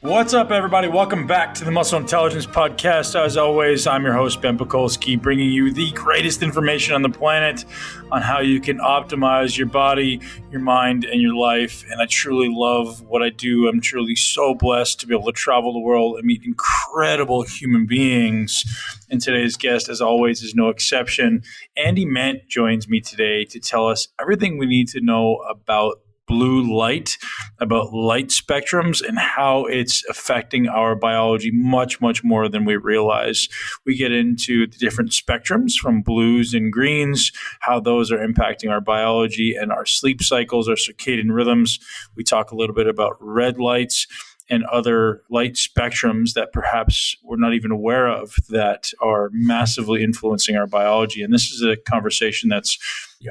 What's up, everybody? Welcome back to the Muscle Intelligence Podcast. As always, I'm your host, Ben Pakulski, bringing you the greatest information on the planet on how you can optimize your body, your mind, and your life. And I truly love what I do. I'm truly so blessed to be able to travel the world and meet incredible human beings. And today's guest, as always, is no exception. Andy Mant joins me today to tell us everything we need to know about blue light, about light spectrums and how it's affecting our biology much, much more than we realize. We get into the different spectrums from blues and greens, how those are impacting our biology and our sleep cycles, our circadian rhythms. We talk a little bit about red lights and other light spectrums that perhaps we're not even aware of that are massively influencing our biology. And this is a conversation that's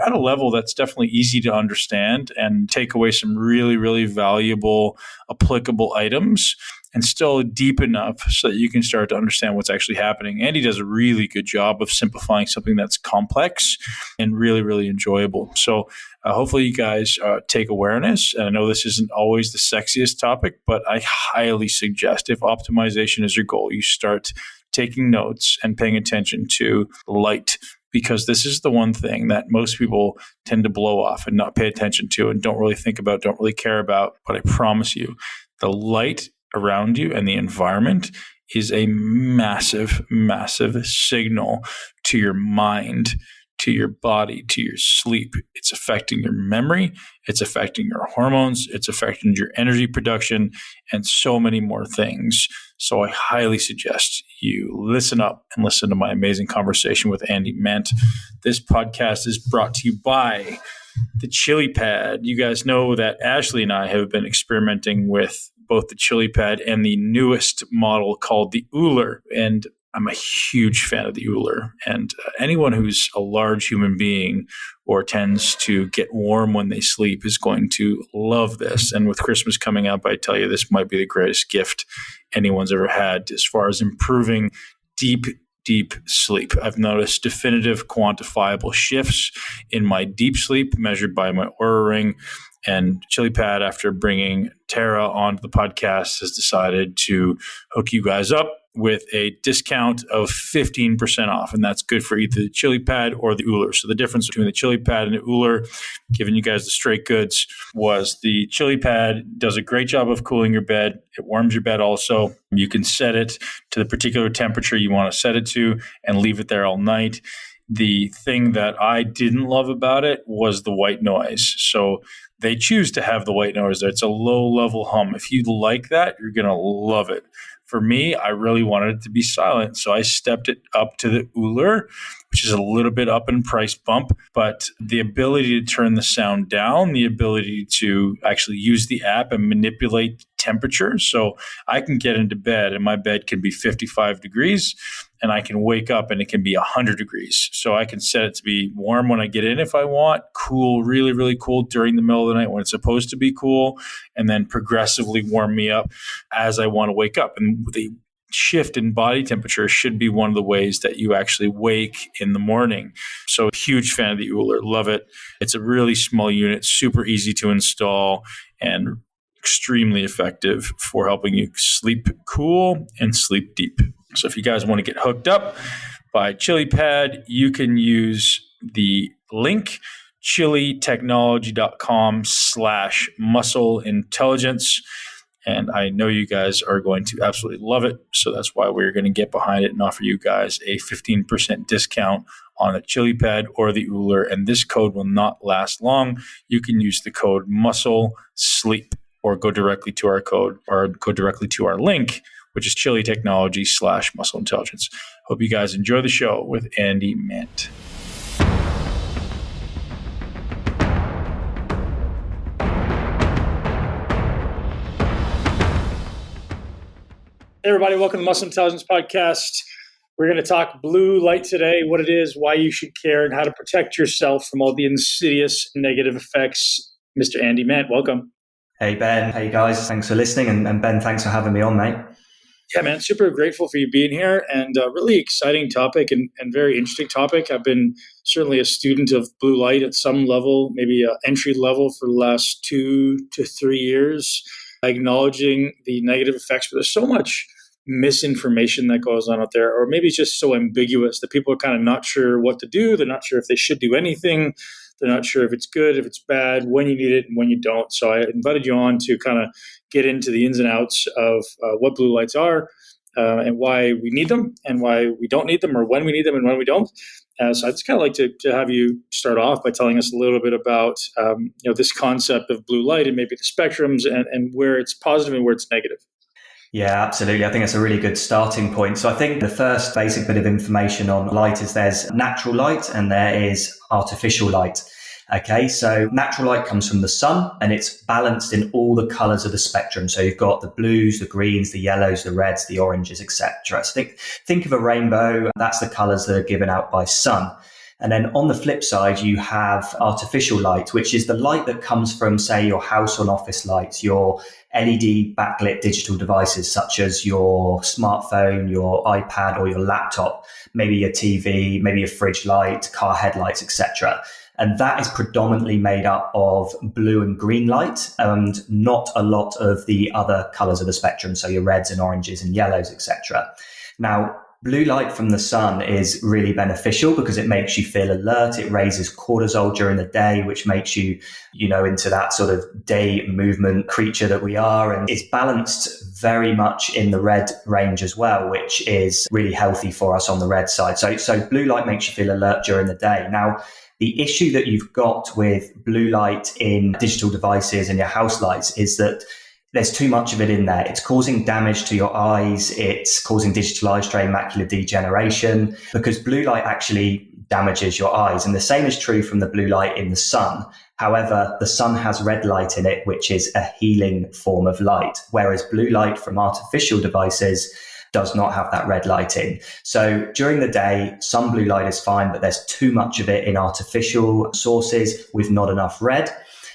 at a level that's definitely easy to understand and take away some really, really valuable, applicable items, and still deep enough so that you can start to understand what's actually happening. Andy does a really good job of simplifying something that's complex and really, really enjoyable. So hopefully you guys take awareness. And I know this isn't always the sexiest topic, but I highly suggest if optimization is your goal, you start taking notes and paying attention to light, because this is the one thing that most people tend to blow off and not pay attention to and don't really think about, don't really care about. But I promise you, the light around you and the environment is a massive, massive signal to your mind, to your body, to your sleep. It's affecting your memory. It's affecting your hormones. It's affecting your energy production and so many more things. So I highly suggest you listen up and listen to my amazing conversation with Andy Mant. This podcast is brought to you by the Chili Pad. You guys know that Ashley and I have been experimenting with both the Chili Pad and the newest model called the Uller. And I'm a huge fan of the Uller. And anyone who's a large human being or tends to get warm when they sleep is going to love this. And with Christmas coming up, I tell you, this might be the greatest gift anyone's ever had as far as improving deep sleep. I've noticed definitive quantifiable shifts in my deep sleep measured by my Oura Ring. And Chili Pad, after bringing Tara onto the podcast, has decided to hook you guys up with a discount of 15% off. And that's good for either the Chili Pad or the Uller. So the difference between the Chili Pad and the Uller, giving you guys the straight goods, was the Chili Pad does a great job of cooling your bed. It warms your bed also. You can set it to the particular temperature you want to set it to and leave it there all night. The thing that I didn't love about it was the white noise. So they choose to have the white noise there. It's a low-level hum. If you like that, you're going to love it. For me, I really wanted it to be silent, so I stepped it up to the Uller, which is a little bit up in price bump, but the ability to turn the sound down, the ability to actually use the app and manipulate temperature. So I can get into bed and my bed can be 55 degrees and I can wake up and it can be 100 degrees. So I can set it to be warm when I get in if I want, cool, really, really cool during the middle of the night when it's supposed to be cool, and then progressively warm me up as I want to wake up. And the shift in body temperature should be one of the ways that you actually wake in the morning. So huge fan of the Uller, love it. It's a really small unit, super easy to install, and extremely effective for helping you sleep cool and sleep deep. So if you guys want to get hooked up by Chili Pad, you can use the link chilitechnology.com/muscle intelligence. And I know you guys are going to absolutely love it. So that's why we're going to get behind it and offer you guys a 15% discount on the Chili Pad or the Uller. And this code will not last long. You can use the code MUSCLESLEEP or go directly to our code or go directly to our link, which is chilitechnology/muscle intelligence. Hope you guys enjoy the show with Andy Mant. Hey everybody, welcome to the Muscle Intelligence Podcast. We're going to talk blue light today, what it is, why you should care, and how to protect yourself from all the insidious negative effects. Mr. Andy Mant, welcome. Hey Ben, hey guys, thanks for listening, and Ben, thanks for having me on, mate. Yeah, man, super grateful for you being here, and a really exciting topic and very interesting topic. I've been certainly a student of blue light at some level, maybe entry level for the last 2 to 3 years. acknowledging the negative effects, but there's so much misinformation that goes on out there, or maybe it's just so ambiguous that people are kind of not sure what to do. They're not sure if they should do anything. They're not sure if it's good, if it's bad, when you need it and when you don't. So I invited you on to kind of get into the ins and outs of what blue lights are and why we need them and why we don't need them, or when we need them and when we don't. So I'd just kind of like to have you start off by telling us a little bit about this concept of blue light and maybe the spectrums and where it's positive and where it's negative. Yeah, absolutely. I think it's a really good starting point. So I think the first basic bit of information on light is there's natural light and there is artificial light. Okay, so natural light comes from the sun and it's balanced in all the colors of the spectrum. So you've got the blues, the greens, the yellows, the reds, the oranges, etc. So think of a rainbow. That's the colors that are given out by sun. And then on the flip side, you have artificial light, which is the light that comes from, say, your house and office lights, your LED backlit digital devices, such as your smartphone, your iPad, or your laptop, maybe your TV, maybe your fridge light, car headlights, etc. And that is predominantly made up of blue and green light and not a lot of the other colors of the spectrum. So your reds and oranges and yellows, etc. Now, blue light from the sun is really beneficial because it makes you feel alert. It raises cortisol during the day, which makes you, into that sort of day movement creature that we are. And it's balanced very much in the red range as well, which is really healthy for us on the red side. So blue light makes you feel alert during the day. Now, the issue that you've got with blue light in digital devices and your house lights is that there's too much of it in there. It's causing damage to your eyes. It's causing digital eye strain, macular degeneration, because blue light actually damages your eyes. And the same is true from the blue light in the sun. However, the sun has red light in it, which is a healing form of light, whereas blue light from artificial devices does not have that red light in. So during the day, some blue light is fine, but there's too much of it in artificial sources with not enough red.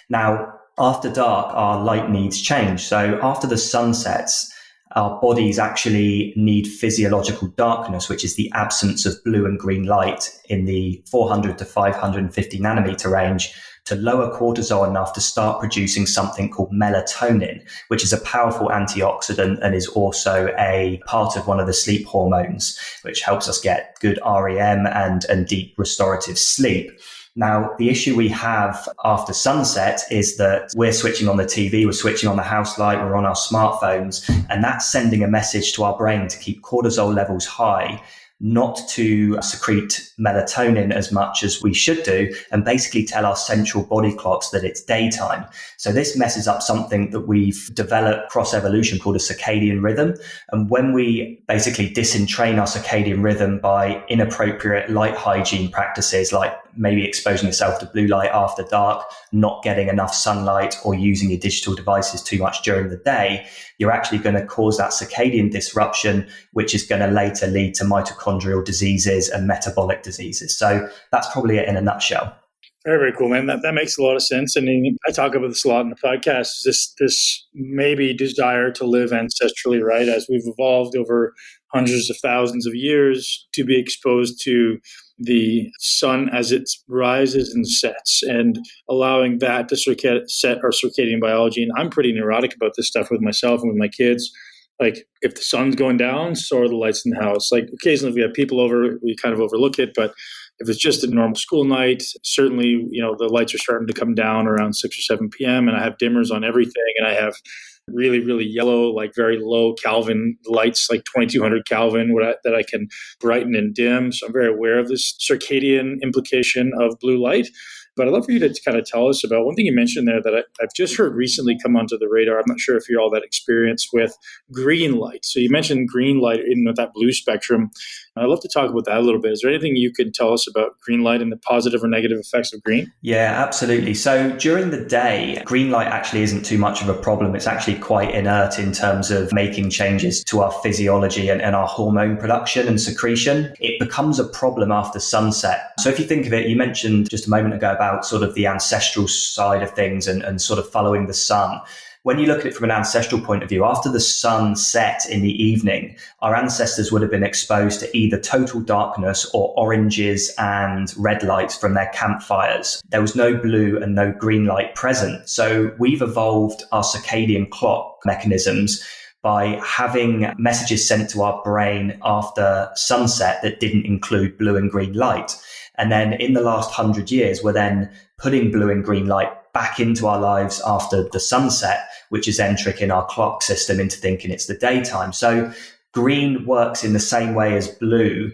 Now, after dark, our light needs change. So after the sun sets, our bodies actually need physiological darkness, which is the absence of blue and green light in the 400 to 550 nanometer range, to lower cortisol enough to start producing something called melatonin, which is a powerful antioxidant and is also a part of one of the sleep hormones, which helps us get good REM and deep restorative sleep. Now, the issue we have after sunset is that we're switching on the TV, we're switching on the house light, we're on our smartphones, and that's sending a message to our brain to keep cortisol levels high, not to secrete melatonin as much as we should do, and basically tell our central body clocks that it's daytime. So this messes up something that we've developed cross evolution called a circadian rhythm. And when we basically disentrain our circadian rhythm by inappropriate light hygiene practices, like maybe exposing yourself to blue light after dark, not getting enough sunlight, or using your digital devices too much during the day, you're actually going to cause that circadian disruption, which is going to later lead to mitochondrial diseases and metabolic diseases. So that's probably it in a nutshell. Very, very cool, man. That makes a lot of sense. I mean, I talk about this a lot in the podcast, is this maybe desire to live ancestrally, right? As we've evolved over hundreds of thousands of years to be exposed to the sun as it rises and sets, and allowing that to set our circadian biology. And I'm pretty neurotic about this stuff with myself and with my kids. Like, if the sun's going down, so are the lights in the house. Like, occasionally if we have people over, we kind of overlook it, but if it's just a normal school night, certainly, the lights are starting to come down around 6 or 7 p.m. and I have dimmers on everything, and I have really, really yellow, like very low Kelvin lights, like 2200 Kelvin, that I can brighten and dim. So I'm very aware of this circadian implication of blue light. But I'd love for you to kind of tell us about one thing you mentioned there that I've just heard recently come onto the radar. I'm not sure if you're all that experienced with green light. So you mentioned green light in that blue spectrum. I'd love to talk about that a little bit. Is there anything you could tell us about green light and the positive or negative effects of green? Yeah, absolutely. So during the day, green light actually isn't too much of a problem. It's actually quite inert in terms of making changes to our physiology and our hormone production and secretion. It becomes a problem after sunset. So if you think of it, you mentioned just a moment ago about sort of the ancestral side of things and sort of following the sun. when you look at it from an ancestral point of view, after the sun set in the evening, our ancestors would have been exposed to either total darkness or oranges and red lights from their campfires. There was no blue and no green light present. So we've evolved our circadian clock mechanisms by having messages sent to our brain after sunset that didn't include blue and green light. And then in the last 100 years, we're then putting blue and green light back into our lives after the sunset, which is then tricking our clock system into thinking it's the daytime. So green works in the same way as blue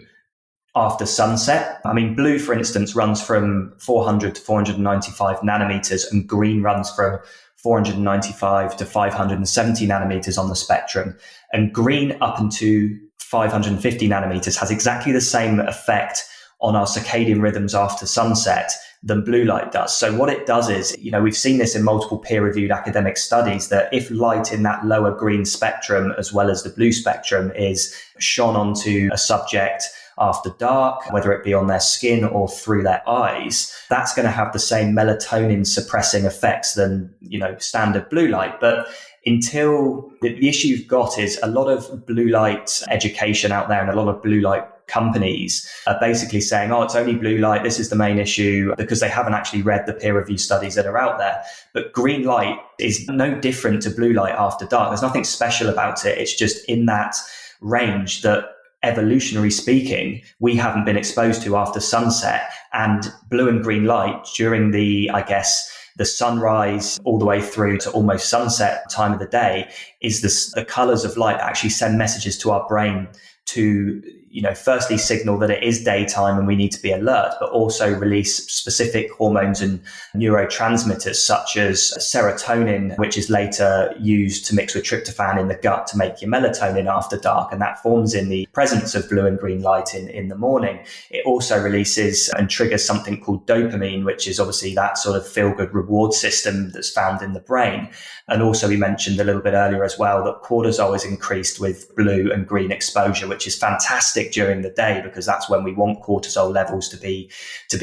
after sunset. I mean, blue, for instance, runs from 400 to 495 nanometers, and green runs from 495 to 570 nanometers on the spectrum. And green up into 550 nanometers has exactly the same effect on our circadian rhythms after sunset than blue light does. So what it does is, we've seen this in multiple peer-reviewed academic studies, that if light in that lower green spectrum as well as the blue spectrum is shone onto a subject after dark, whether it be on their skin or through their eyes, that's going to have the same melatonin suppressing effects than, standard blue light. But until the issue you've got is a lot of blue light education out there, and a lot of blue light companies are basically saying, oh, it's only blue light, this is the main issue, because they haven't actually read the peer review studies that are out there. But green light is no different to blue light after dark. There's nothing special about it. It's just in that range that, evolutionary speaking, we haven't been exposed to after sunset. And blue and green light during the sunrise all the way through to almost sunset time of the day is the colors of light that actually send messages to our brain to, firstly signal that it is daytime and we need to be alert, but also release specific hormones and neurotransmitters such as serotonin, which is later used to mix with tryptophan in the gut to make your melatonin after dark. And that forms in the presence of blue and green light in the morning. It also releases and triggers something called dopamine, which is obviously that sort of feel-good reward system that's found in the brain. And also we mentioned a little bit earlier as well that cortisol is increased with blue and green exposure, which is fantastic during the day, because that's when we want cortisol levels to be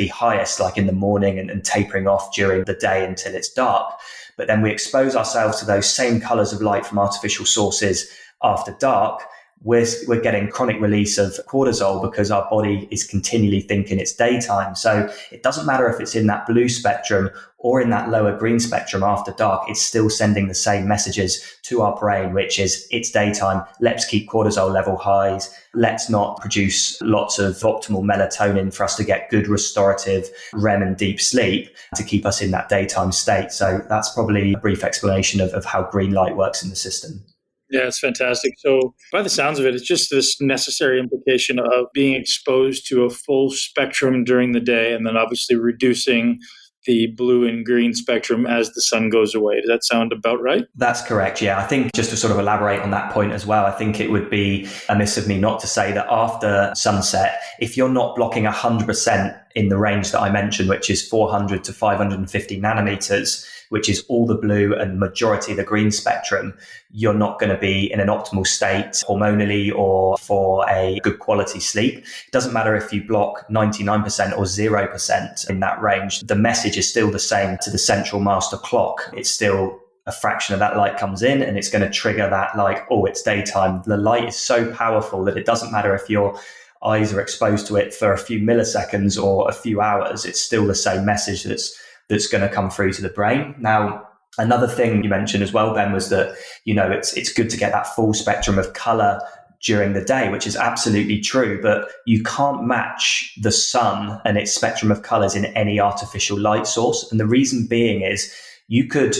highest, like in the morning, and tapering off during the day until it's dark. But then we expose ourselves to those same colors of light from artificial sources after dark. We're getting chronic release of cortisol because our body is continually thinking it's daytime. So it doesn't matter if it's in that blue spectrum or in that lower green spectrum after dark, it's still sending the same messages to our brain, which is it's daytime. Let's keep cortisol level highs. Let's not produce lots of optimal melatonin for us to get good restorative REM and deep sleep to keep us in that daytime state. So that's probably a brief explanation of how green light works in the system. Yeah, it's fantastic. So by the sounds of it, it's just this necessary implication of being exposed to a full spectrum during the day, and then obviously reducing the blue and green spectrum as the sun goes away. Does that sound about right? That's correct. Yeah. I think just to sort of elaborate on that point as well, I think it would be amiss of me not to say that after sunset, if you're not blocking 100% in the range that I mentioned, which is 400 to 550 nanometers, which is all the blue and majority of the green spectrum, you're not going to be in an optimal state hormonally or for a good quality sleep. It doesn't matter if you block 99% or 0% in that range. The message is still the same to the central master clock. It's still a fraction of that light comes in and it's going to trigger that like, oh, it's daytime. The light is so powerful that it doesn't matter if your eyes are exposed to it for a few milliseconds or a few hours. It's still the same message that's going to come through to the brain. Now, another thing you mentioned as well, Ben, was that, it's good to get that full spectrum of color during the day, which is absolutely true, but you can't match the sun and its spectrum of colors in any artificial light source. And the reason being is you could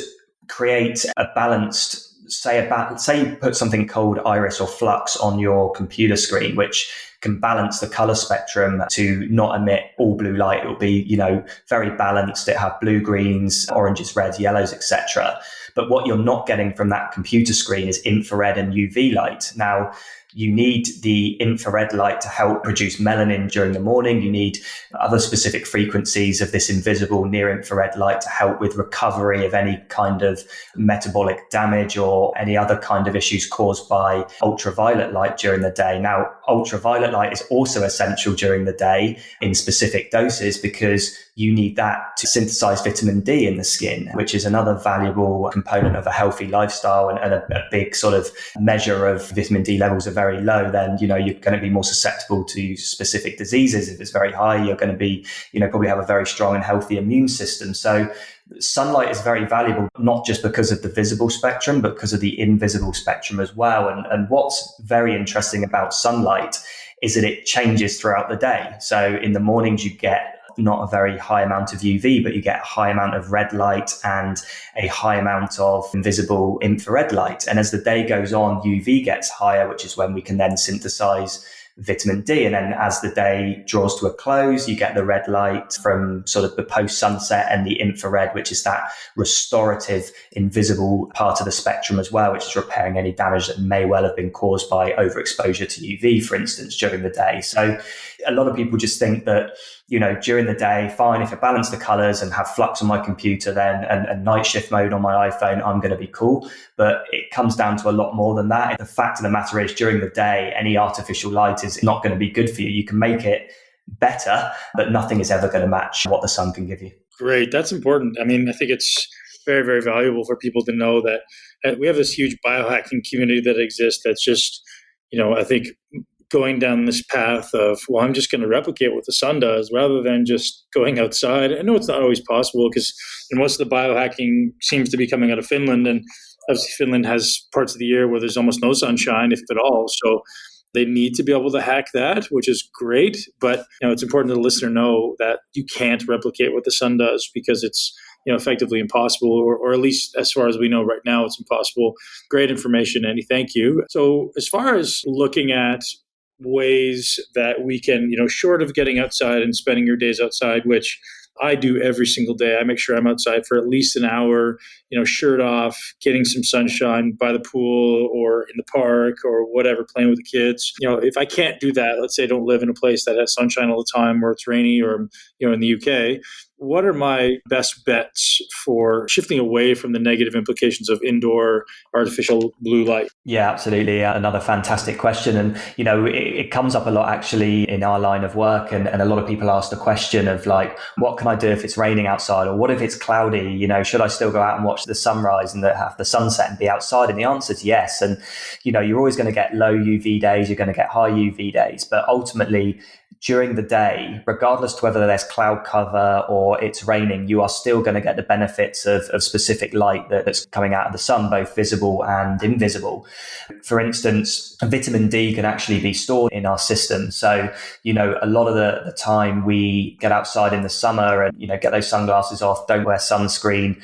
create a balanced, say you put something called iris or flux on your computer screen, which can balance the color spectrum to not emit all blue light. It will be, very balanced. It have blue, greens, oranges, reds, yellows, etc. But what you're not getting from that computer screen is infrared and UV light. Now, you need the infrared light to help produce melanin during the morning. You need other specific frequencies of this invisible near infrared light to help with recovery of any kind of metabolic damage or any other kind of issues caused by ultraviolet light during the day. Now, ultraviolet bright light is also essential during the day in specific doses because you need that to synthesize vitamin D in the skin, which is another valuable component of a healthy lifestyle and a big sort of measure of vitamin D levels are very low, then, you're going to be more susceptible to specific diseases. If it's very high, you're going to be, probably have a very strong and healthy immune system. So sunlight is very valuable, not just because of the visible spectrum, but because of the invisible spectrum as well. And what's very interesting about sunlight is that it changes throughout the day. So in the mornings, you get not a very high amount of UV, but you get a high amount of red light and a high amount of invisible infrared light. And as the day goes on, UV gets higher, which is when we can then synthesize vitamin D. And then as the day draws to a close, you get the red light from sort of the post sunset and the infrared, which is that restorative invisible part of the spectrum as well, which is repairing any damage that may well have been caused by overexposure to UV, for instance, during the day. So a lot of people just think that, during the day, fine, if I balance the colors and have flux on my computer then and night shift mode on my iPhone, I'm going to be cool. But it comes down to a lot more than that. The fact of the matter is, during the day, any artificial light is not going to be good for you. You can make it better, but nothing is ever going to match what the sun can give you. Great. That's important. I mean, I think it's very, very valuable for people to know that we have this huge biohacking community that exists that's just, I think going down this path of, well, I'm just going to replicate what the sun does rather than just going outside. I know it's not always possible because most of the biohacking seems to be coming out of Finland. And obviously Finland has parts of the year where there's almost no sunshine, if at all. So they need to be able to hack that, which is great. But it's important to the listener know that you can't replicate what the sun does because it's effectively impossible, or at least as far as we know right now, it's impossible. Great information, Andy. Thank you. So as far as looking at ways that we can, short of getting outside and spending your days outside, which I do every single day. I make sure I'm outside for at least an hour, shirt off, getting some sunshine by the pool or in the park or whatever, playing with the kids. If I can't do that, let's say I don't live in a place that has sunshine all the time or it's rainy or, in the UK, what are my best bets for shifting away from the negative implications of indoor artificial blue light? Yeah, absolutely. Another fantastic question. And, it comes up a lot actually in our line of work. And a lot of people ask the question of like, what can I do if it's raining outside? Or what if it's cloudy? Should I still go out and watch the sunrise and have the sunset and be outside? And the answer is yes. And, you're always going to get low UV days. You're going to get high UV days. But ultimately, during the day, regardless to whether there's cloud cover or it's raining, you are still going to get the benefits of specific light that's coming out of the sun, both visible and invisible. For instance, vitamin D can actually be stored in our system. So, a lot of the time we get outside in the summer and, get those sunglasses off, don't wear sunscreen,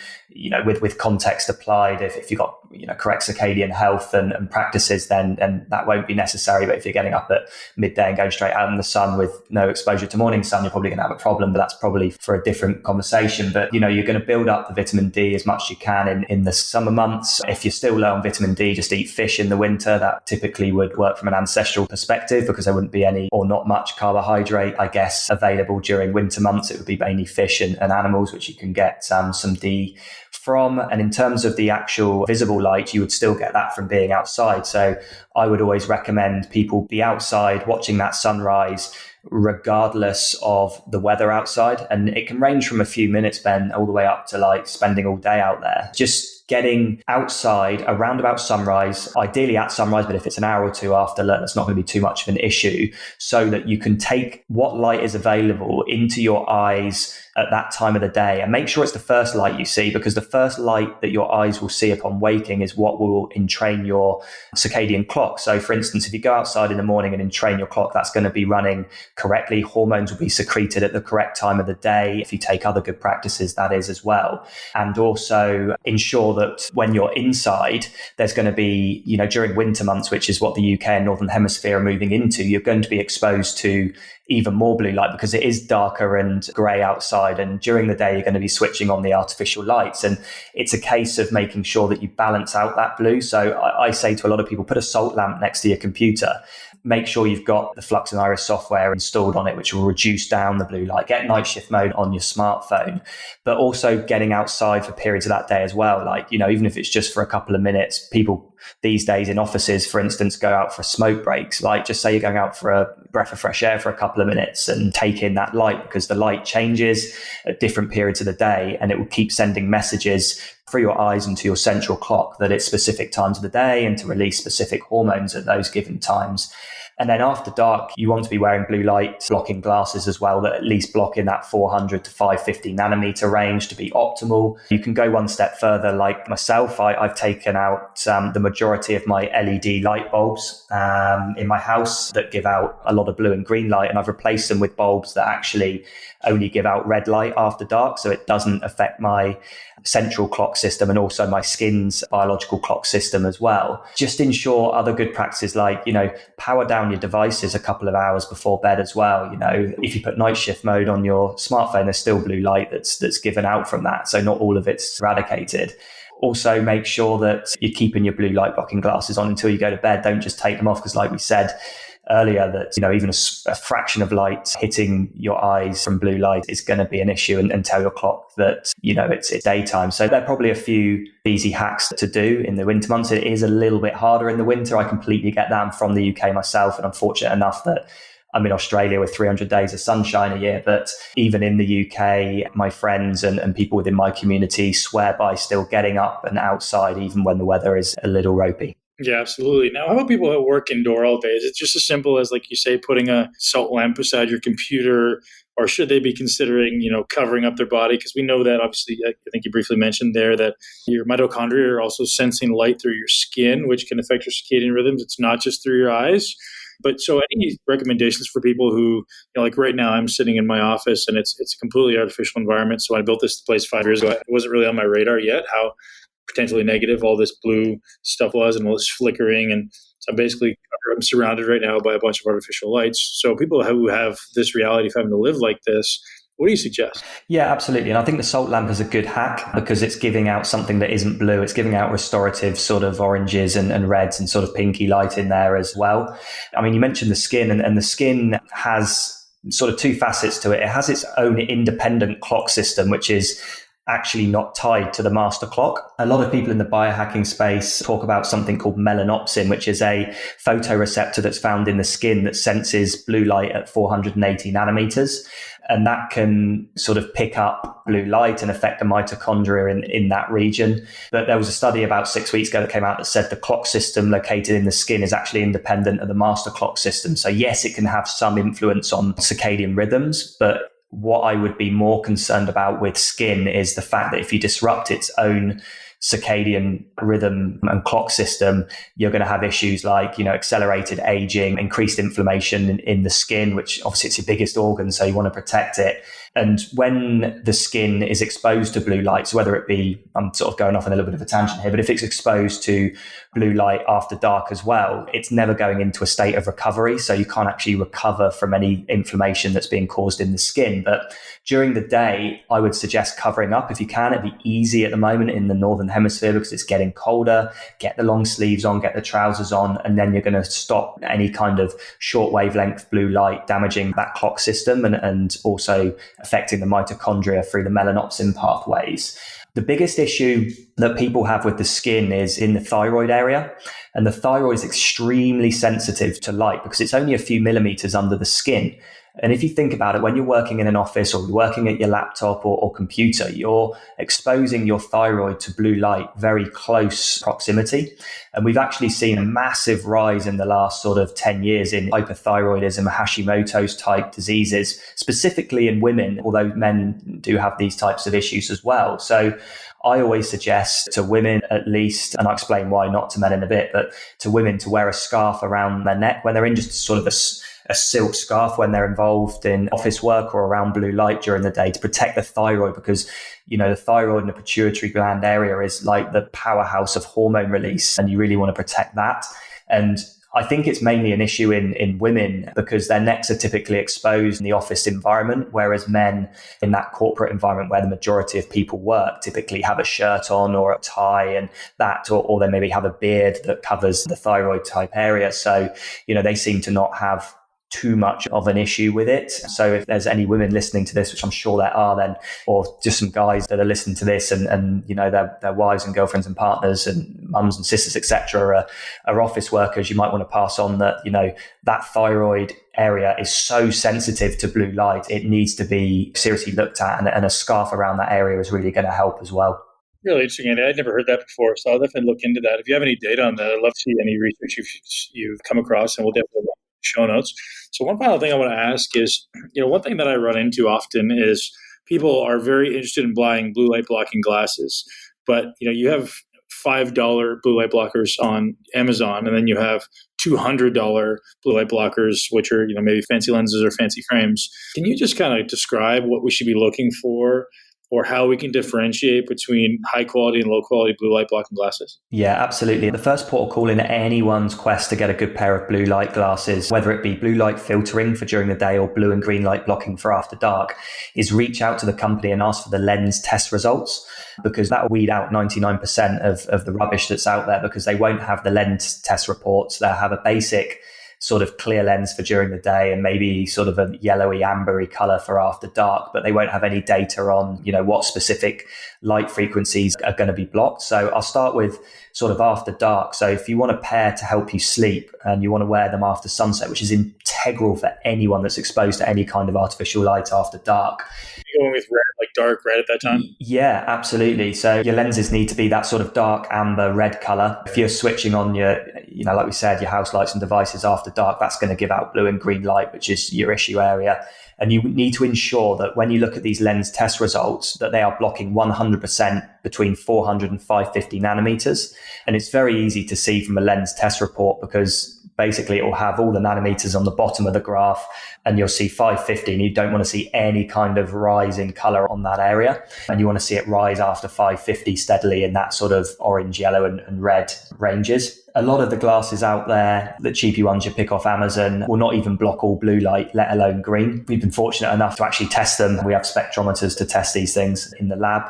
with context applied. If you've got, correct circadian health and practices, then that won't be necessary. But if you're getting up at midday and going straight out in the sun with no exposure to morning sun, you're probably going to have a problem, but that's probably for a different conversation. But, you're going to build up the vitamin D as much as you can in the summer months. If you're still low on vitamin D, just eat fish in the winter. That typically would work from an ancestral perspective because there wouldn't be any or not much carbohydrate, I guess, available during winter months. It would be mainly fish and animals, which you can get some D from. And in terms of the actual visible light, you would still get that from being outside. So I would always recommend people be outside watching that sunrise regardless of the weather outside. And it can range from a few minutes, Ben, all the way up to like spending all day out there. Just getting outside around about sunrise, ideally at sunrise, but if it's an hour or two after, that's not going to be too much of an issue, so that you can take what light is available into your eyes at that time of the day and make sure it's the first light you see, because the first light that your eyes will see upon waking is what will entrain your circadian clock. So for instance, if you go outside in the morning and entrain your clock, that's going to be running correctly. Hormones will be secreted at the correct time of the day. If you take other good practices, that is as well. And also ensure that when you're inside, there's going to be, during winter months, which is what the UK and Northern Hemisphere are moving into, you're going to be exposed to even more blue light because it is darker and grey outside. And during the day, you're going to be switching on the artificial lights. And it's a case of making sure that you balance out that blue. So I say to a lot of people, put a salt lamp next to your computer. Make sure you've got the Flux and Iris software installed on it, which will reduce down the blue light. Get night shift mode on your smartphone, but also getting outside for periods of that day as well. Like, even if it's just for a couple of minutes, people these days in offices, for instance, go out for smoke breaks. Like, just say you're going out for a breath of fresh air for a couple of minutes and take in that light, because the light changes at different periods of the day and it will keep sending messages through your eyes and to your central clock that it's specific times of the day and to release specific hormones at those given times. And then after dark, you want to be wearing blue light blocking glasses as well that at least block in that 400 to 550 nanometer range to be optimal. You can go one step further. Like myself, I've taken out the majority of my LED light bulbs in my house that give out a lot of blue and green light, and I've replaced them with bulbs that actually only give out red light after dark, so it doesn't affect my central clock system and also my skin's biological clock system as well. Just ensure other good practices like, power down your devices a couple of hours before bed as well. If you put night shift mode on your smartphone, there's still blue light that's given out from that. So not all of it's eradicated. Also make sure that you're keeping your blue light blocking glasses on until you go to bed. Don't just take them off, because like we said earlier, that even a fraction of light hitting your eyes from blue light is going to be an issue and tell your clock that it's daytime. So there are probably a few easy hacks to do in the winter months. It is a little bit harder in the winter. I completely get that. I'm from the UK myself, and I'm fortunate enough that I'm in Australia with 300 days of sunshine a year. But even in the UK, my friends and people within my community swear by still getting up and outside even when the weather is a little ropey. Yeah, absolutely. Now, how about people that work indoor all day? Is it just as simple as, like you say, putting a salt lamp beside your computer, or should they be considering, covering up their body? Because we know that, obviously, I think you briefly mentioned there that your mitochondria are also sensing light through your skin, which can affect your circadian rhythms. It's not just through your eyes. But so any recommendations for people who, like right now, I'm sitting in my office and it's a completely artificial environment. So I built this place 5 years ago. It wasn't really on my radar yet how potentially negative all this blue stuff was and all this flickering. And so I'm surrounded right now by a bunch of artificial lights. So people who have this reality of having to live like this, what do you suggest? Yeah, absolutely. And I think the salt lamp is a good hack because it's giving out something that isn't blue. It's giving out restorative sort of oranges and reds and sort of pinky light in there as well. I mean, you mentioned the skin, and the skin has sort of two facets to it. It has its own independent clock system, which is actually not tied to the master clock. A lot of people in the biohacking space talk about something called melanopsin, which is a photoreceptor that's found in the skin that senses blue light at 480 nanometers. And that can sort of pick up blue light and affect the mitochondria in that region. But there was a study about 6 weeks ago that came out that said the clock system located in the skin is actually independent of the master clock system. So yes, it can have some influence on circadian rhythms, but what I would be more concerned about with skin is the fact that if you disrupt its own circadian rhythm and clock system, you're going to have issues like, accelerated aging, increased inflammation in the skin, which obviously it's your biggest organ, so you want to protect it. And when the skin is exposed to blue light, so whether it be, I'm sort of going off on a little bit of a tangent here, but if it's exposed to blue light after dark as well, it's never going into a state of recovery. So you can't actually recover from any inflammation that's being caused in the skin. But during the day, I would suggest covering up if you can. It'd be easy at the moment in the Northern Hemisphere because it's getting colder. Get the long sleeves on, get the trousers on, and then you're going to stop any kind of short wavelength blue light damaging that clock system and also affecting the mitochondria through the melanopsin pathways. The biggest issue that people have with the skin is in the thyroid area. And the thyroid is extremely sensitive to light because it's only a few millimeters under the skin. And if you think about it, when you're working in an office or working at your laptop or computer, you're exposing your thyroid to blue light very close proximity. And we've actually seen a massive rise in the last sort of 10 years in hyperthyroidism, Hashimoto's type diseases, specifically in women, although men do have these types of issues as well. So I always suggest to women at least, and I'll explain why not to men in a bit, but to women to wear a scarf around their neck when they're in just sort of a silk scarf when they're involved in office work or around blue light during the day to protect the thyroid because, the thyroid and the pituitary gland area is like the powerhouse of hormone release and you really want to protect that. And I think it's mainly an issue in women because their necks are typically exposed in the office environment, whereas men in that corporate environment where the majority of people work typically have a shirt on or a tie and that, or they maybe have a beard that covers the thyroid type area. So, they seem to not have too much of an issue with it. So if there's any women listening to this, which I'm sure there are then, or just some guys that are listening to this and their wives and girlfriends and partners and mums and sisters, etc., are office workers, you might want to pass on that, that thyroid area is so sensitive to blue light. It needs to be seriously looked at, and a scarf around that area is really going to help as well. Really interesting, Andy. I'd never heard that before, so I'll definitely look into that. If you have any data on that, I'd love to see any research you've come across, and we'll definitely look at show notes. So one final thing I want to ask is, one thing that I run into often is people are very interested in buying blue light blocking glasses, but you have $5 blue light blockers on Amazon, and then you have $200 blue light blockers, which are maybe fancy lenses or fancy frames. Can you just kind of describe what we should be looking for, or how we can differentiate between high quality and low quality blue light blocking glasses? Yeah, absolutely. The first port of call in anyone's quest to get a good pair of blue light glasses, whether it be blue light filtering for during the day or blue and green light blocking for after dark, is reach out to the company and ask for the lens test results, because that will weed out 99% of the rubbish that's out there, because they won't have the lens test reports. They'll have a basic sort of clear lens for during the day and maybe sort of a yellowy ambery color for after dark, but they won't have any data on what specific light frequencies are going to be blocked. So I'll start with sort of after dark. So if you want a pair to help you sleep and you want to wear them after sunset, which is integral for anyone that's exposed to any kind of artificial light after dark. You're going with red, like dark red at that time? Yeah, absolutely. So your lenses need to be that sort of dark amber red color. If you're switching on your, like we said, your house lights and devices after dark, that's going to give out blue and green light, which is your issue area. And you need to ensure that when you look at these lens test results, that they are blocking 100% between 400 and 550 nanometers. And it's very easy to see from a lens test report, because basically it will have all the nanometers on the bottom of the graph, and you'll see 550, and you don't want to see any kind of rise in color on that area. And you want to see it rise after 550 steadily in that sort of orange, yellow and red ranges. A lot of the glasses out there, the cheapy ones you pick off Amazon, will not even block all blue light, let alone green. We've been fortunate enough to actually test them. We have spectrometers to test these things in the lab.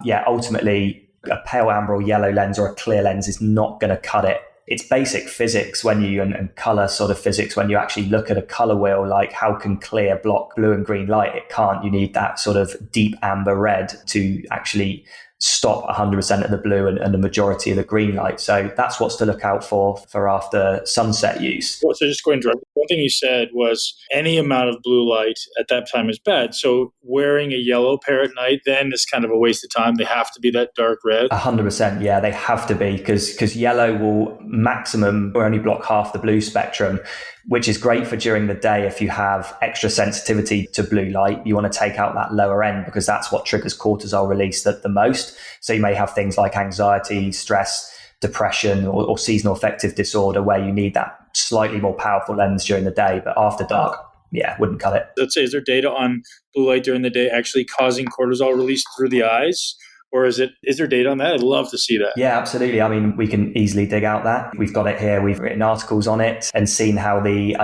Yeah, ultimately, a pale amber or yellow lens or a clear lens is not going to cut it. It's basic physics when you, and color sort of physics, when you actually look at a color wheel, like how can clear block blue and green light? It can't. You need that sort of deep amber red to actually stop 100% of the blue and the majority of the green light. So that's what's to look out for after sunset use. So just going direct, one thing you said was any amount of blue light at that time is bad. So wearing a yellow pair at night then is kind of a waste of time. They have to be that dark red. 100%. Yeah, they have to be, because yellow will maximum or only block half the blue spectrum, which is great for during the day. If you have extra sensitivity to blue light, you want to take out that lower end, because that's what triggers cortisol release the most. So you may have things like anxiety, stress, depression, or seasonal affective disorder, where you need that slightly more powerful lens during the day. But after dark, yeah, wouldn't cut it. Let's say, is there data on blue light during the day actually causing cortisol release through the eyes? Or is there data on that? I'd love to see that. Yeah, absolutely. I mean, we can easily dig out that. We've got it here. We've written articles on it and seen how the,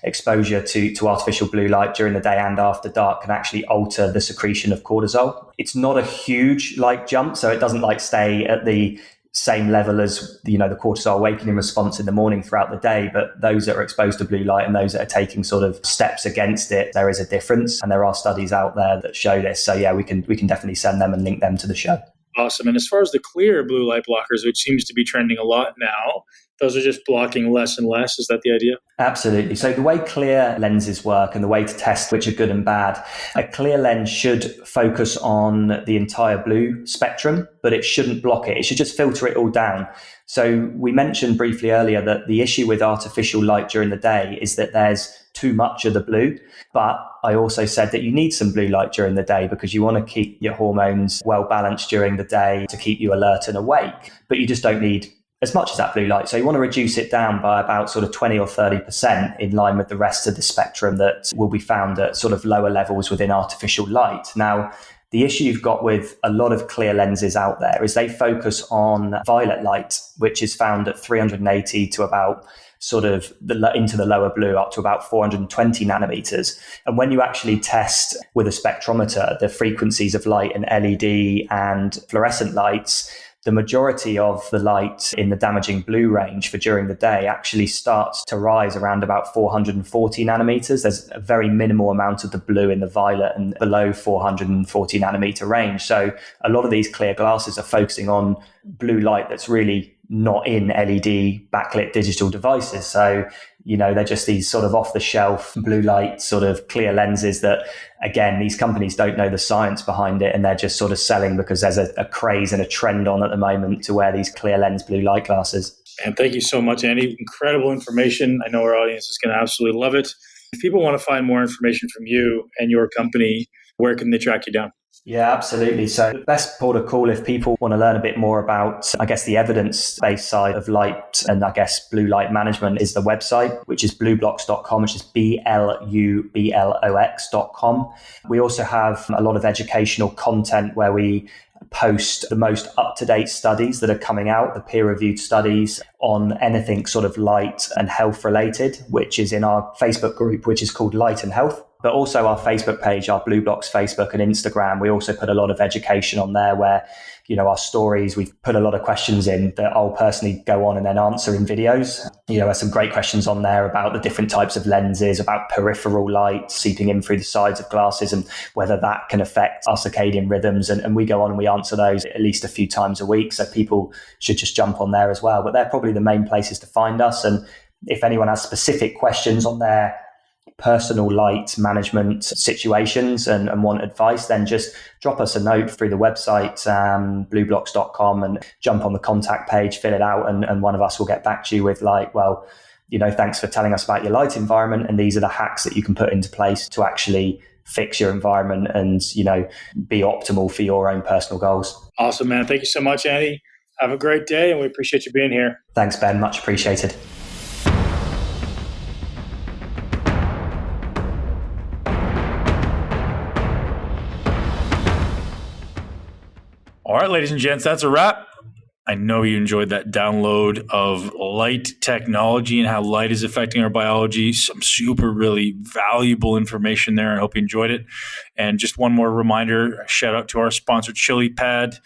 exposure to artificial blue light during the day and after dark can actually alter the secretion of cortisol. It's not a huge jump, so it doesn't stay at the same level as the cortisol awakening response in the morning throughout the day. But those that are exposed to blue light and those that are taking sort of steps against it, there is a difference, and there are studies out there that show this. So yeah, we can definitely send them and link them to the show. Awesome. And as far as the clear blue light blockers, which seems to be trending a lot now, those are just blocking less and less. Is that the idea? Absolutely. So the way clear lenses work and the way to test which are good and bad, a clear lens should focus on the entire blue spectrum, but it shouldn't block it. It should just filter it all down. So we mentioned briefly earlier that the issue with artificial light during the day is that there's too much of the blue. But I also said that you need some blue light during the day, because you want to keep your hormones well balanced during the day to keep you alert and awake. But you just don't need as much as that blue light. So you want to reduce it down by about sort of 20 or 30% in line with the rest of the spectrum that will be found at sort of lower levels within artificial light. Now, The issue you've got with a lot of clear lenses out there is they focus on violet light, which is found at 380 to about sort of into the lower blue up to about 420 nanometers. And when you actually test with a spectrometer the frequencies of light in LED and fluorescent lights, the majority of the light in the damaging blue range for during the day actually starts to rise around about 440 nanometers. There's a very minimal amount of the blue in the violet and below 440 nanometer range. So a lot of these clear glasses are focusing on blue light that's really not in LED backlit digital devices. So, they're just these sort of off the shelf blue light sort of clear lenses that, again, these companies don't know the science behind it, and they're just sort of selling because there's a craze and a trend on at the moment to wear these clear lens blue light glasses. And thank you so much, Andy. Incredible information. I know our audience is going to absolutely love it. If people want to find more information from you and your company, where can they track you down? Yeah, absolutely. So the best port of call if people want to learn a bit more about, the evidence-based side of light and blue light management is the website, which is BLUblox.com, which is BLUblox.com. We also have a lot of educational content where we post the most up-to-date studies that are coming out, the peer-reviewed studies on anything sort of light and health related, which is in our Facebook group, which is called Light and Health. But also our Facebook page, our BLUblox Facebook and Instagram, we also put a lot of education on there where, our stories, we've put a lot of questions in that I'll personally go on and then answer in videos. There's some great questions on there about the different types of lenses, about peripheral light seeping in through the sides of glasses and whether that can affect our circadian rhythms. And we go on and we answer those at least a few times a week. So people should just jump on there as well. But they're probably the main places to find us. And if anyone has specific questions on their personal light management situations and want advice, then just drop us a note through the website, BLUblox.com, and jump on the contact page, fill it out, and one of us will get back to you with thanks for telling us about your light environment, and these are the hacks that you can put into place to actually fix your environment and, be optimal for your own personal goals. Awesome, man. Thank you so much, Andy. Have a great day, and we appreciate you being here. Thanks, Ben. Much appreciated. All right, ladies and gents, that's a wrap. I know you enjoyed that download of light technology and how light is affecting our biology. Some super, really valuable information there. I hope you enjoyed it. And just one more reminder, shout out to our sponsor, Chili Pad.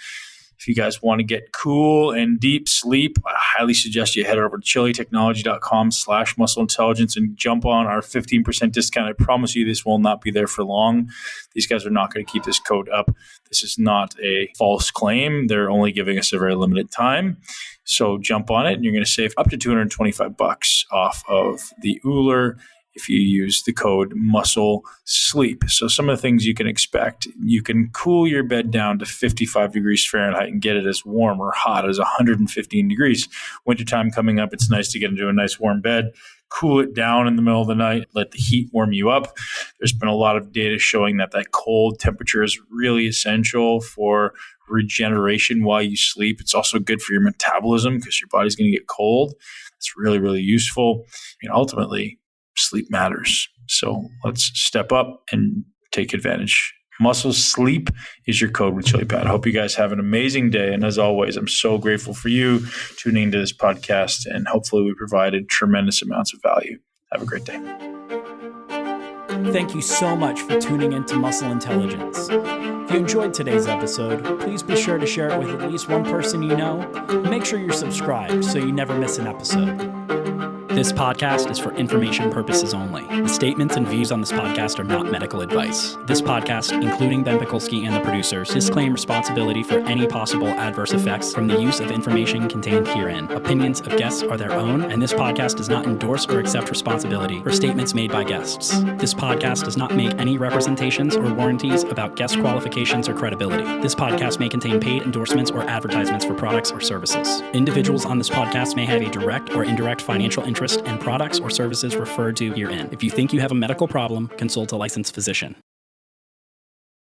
If you guys want to get cool and deep sleep, I highly suggest you head over to chilitechnology.com/muscle-intelligence and jump on our 15% discount. I promise you this will not be there for long. These guys are not going to keep this code up. This is not a false claim. They're only giving us a very limited time. So jump on it and you're going to save up to $225 off of the Euler if you use the code muscle sleep. So some of the things you can expect, you can cool your bed down to 55 degrees Fahrenheit and get it as warm or hot as 115 degrees. Wintertime coming up, it's nice to get into a nice warm bed, cool it down in the middle of the night, let the heat warm you up. There's been a lot of data showing that cold temperature is really essential for regeneration while you sleep. It's also good for your metabolism because your body's going to get cold. It's really, really useful. And ultimately, sleep matters. So let's step up and take advantage. Muscle Sleep is your code with ChiliPad. I hope you guys have an amazing day. And as always, I'm so grateful for you tuning into this podcast. And hopefully we provided tremendous amounts of value. Have a great day. Thank you so much for tuning into Muscle Intelligence. If you enjoyed today's episode, please be sure to share it with at least one person you know. And make sure you're subscribed so you never miss an episode. This podcast is for information purposes only. The statements and views on this podcast are not medical advice. This podcast, including Ben Pekulski and the producers, disclaim responsibility for any possible adverse effects from the use of information contained herein. Opinions of guests are their own, and this podcast does not endorse or accept responsibility for statements made by guests. This podcast does not make any representations or warranties about guest qualifications or credibility. This podcast may contain paid endorsements or advertisements for products or services. Individuals on this podcast may have a direct or indirect financial interest in products or services referred to herein. If you think you have a medical problem, consult a licensed physician.